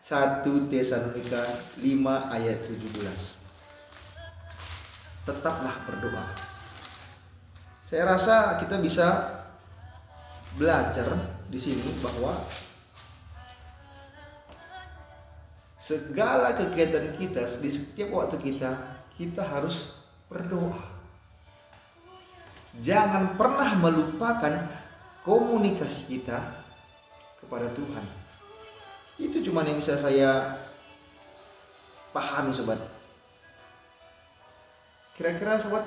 1 Tesalonika 5 ayat 17. Tetaplah berdoa. Saya rasa kita bisa belajar di sini bahwa segala kegiatan kita di setiap waktu kita harus berdoa. Jangan pernah melupakan komunikasi kita kepada Tuhan. Itu cuma yang bisa saya pahami, sobat. Kira-kira sobat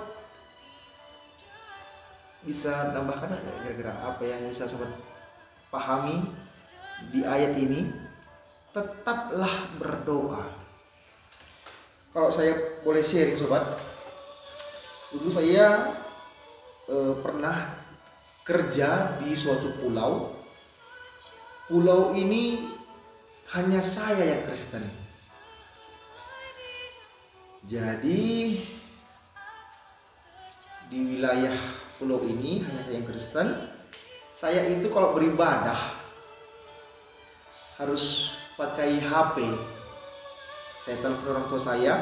bisa nambahkan kira-kira apa yang bisa sobat pahami di ayat ini? Tetaplah berdoa. Kalau saya boleh sharing, sobat, dulu saya pernah kerja di suatu pulau. Pulau ini hanya saya yang Kristen. Jadi di wilayah pulau ini hanya saya yang Kristen. Saya itu kalau beribadah harus pakai HP. Saya telepon orang tua saya.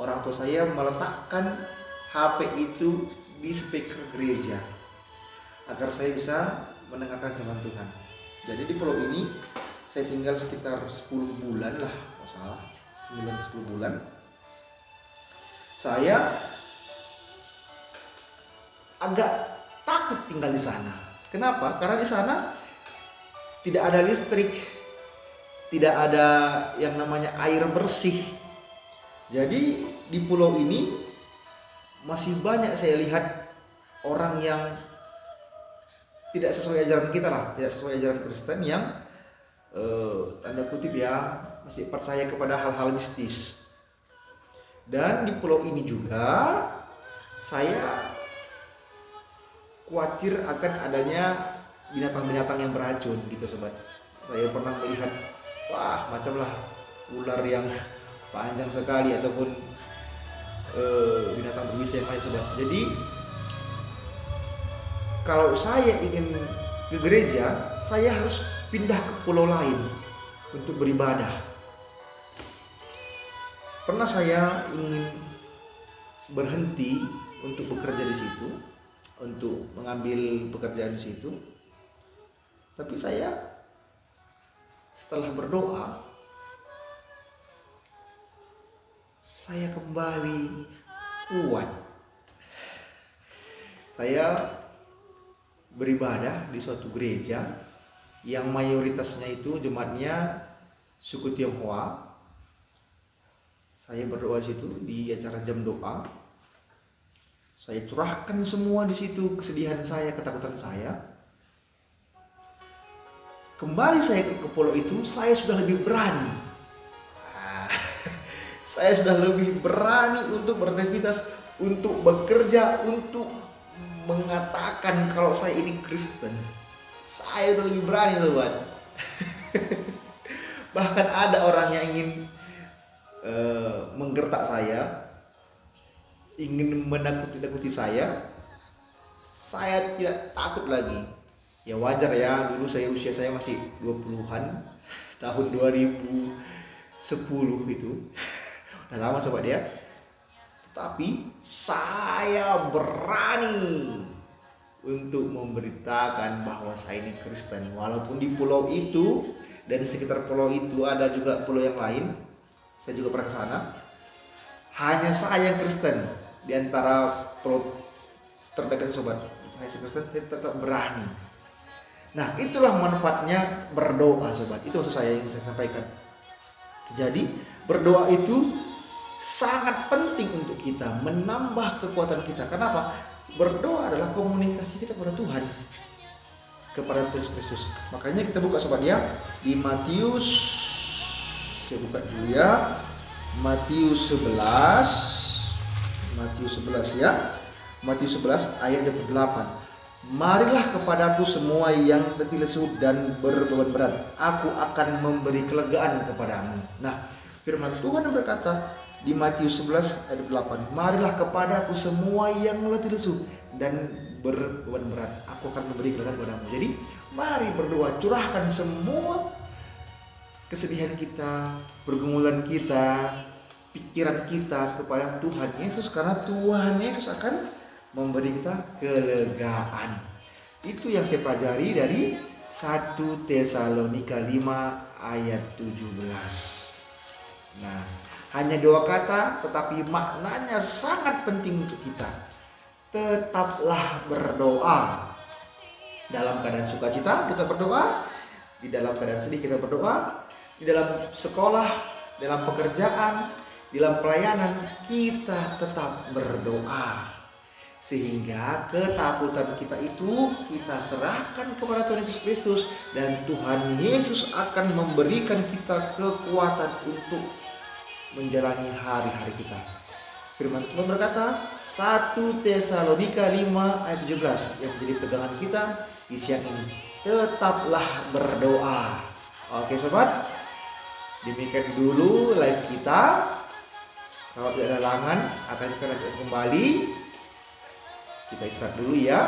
Orang tua saya meletakkan HP itu di speaker gereja agar saya bisa mendengarkan firman Tuhan. Jadi di pulau ini saya tinggal sekitar 10 bulan lah, kalau salah 9-10 bulan. Saya agak takut tinggal di sana. Kenapa? Karena di sana tidak ada listrik, tidak ada yang namanya air bersih. Jadi di pulau ini masih banyak saya lihat orang yang tidak sesuai ajaran kita lah, tidak sesuai ajaran Kristen, yang tanda kutip ya masih percaya kepada hal-hal mistis. Dan di pulau ini juga saya khawatir akan adanya binatang-binatang yang beracun gitu, sobat. Saya pernah melihat macamlah ular yang panjang sekali ataupun binatang berbisa yang lain, sobat. Jadi kalau saya ingin ke gereja, saya harus pindah ke pulau lain untuk beribadah. Pernah saya ingin berhenti untuk bekerja di situ, untuk mengambil pekerjaan di situ. Tapi saya setelah berdoa, saya kembali kuat. Saya beribadah di suatu gereja yang mayoritasnya itu jemaatnya suku Tionghoa. Saya berdoa di situ di acara jam doa. Saya curahkan semua di situ, kesedihan saya, ketakutan saya. Kembali saya ke pulau itu, saya sudah lebih berani. Saya sudah lebih berani untuk beraktivitas, untuk bekerja, untuk mengatakan kalau saya ini Kristen. Saya sudah lebih berani, sobat. Bahkan ada orang yang ingin menggertak saya, ingin menakut-nakuti saya. Saya tidak takut lagi. Ya wajar ya, dulu usia saya masih 20-an, tahun 2010 itu. Udah lama, sobat ya. Tetapi saya berani untuk memberitakan bahwa saya ini Kristen. Walaupun di pulau itu dan di sekitar pulau itu ada juga pulau yang lain, saya juga pernah ke sana. Hanya saya yang Kristen di antara pulau terdekat, sobat. Saya Kristen, saya tetap berani. Nah, itulah manfaatnya berdoa, sobat. Itu maksud saya yang saya sampaikan. Jadi berdoa itu sangat penting untuk kita, menambah kekuatan kita. Kenapa? Berdoa adalah komunikasi kita kepada Tuhan, kepada Tuhan Yesus. Makanya kita buka, sobat ya, di Matius. Saya buka dulu ya. Matius 11 ya. Matius 11 ayat 28. Marilah kepadaku semua yang letih lesu dan berbeban berat, aku akan memberi kelegaan kepadamu. Nah, firman Tuhan berkata di Matius 11 ayat 8, marilah kepadaku semua yang letih lesu dan berbeban berat, aku akan memberi kelegaan kepadamu. Jadi mari berdoa, curahkan semua kesedihan kita, pergumulan kita, pikiran kita kepada Tuhan Yesus, karena Tuhan Yesus akan memberi kita kelegaan. Itu yang saya pelajari dari 1 Tesalonika 5 ayat 17. Nah, hanya 2 kata tetapi maknanya sangat penting untuk kita. Tetaplah berdoa. Dalam keadaan sukacita kita berdoa, di dalam keadaan sedih kita berdoa, di dalam sekolah, dalam pekerjaan, dalam pelayanan kita tetap berdoa. Sehingga ketakutan kita itu kita serahkan kepada Tuhan Yesus Kristus, dan Tuhan Yesus akan memberikan kita kekuatan untuk menjalani hari-hari kita. Firman Tuhan berkata 1 Tesalonika 5 ayat 17 yang menjadi pegangan kita di siang ini. Tetaplah berdoa. Oke sobat, demikian dulu live kita. Kalau tidak ada halangan akan kita lanjutkan kembali. Kita istirahat dulu ya.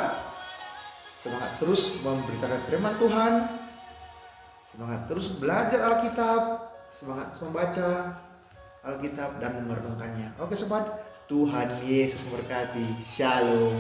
Semangat terus memberitakan firman Tuhan. Semangat terus belajar Alkitab. Semangat membaca Alkitab dan merenungkannya. Oke sobat, Tuhan Yesus memberkati. Shalom.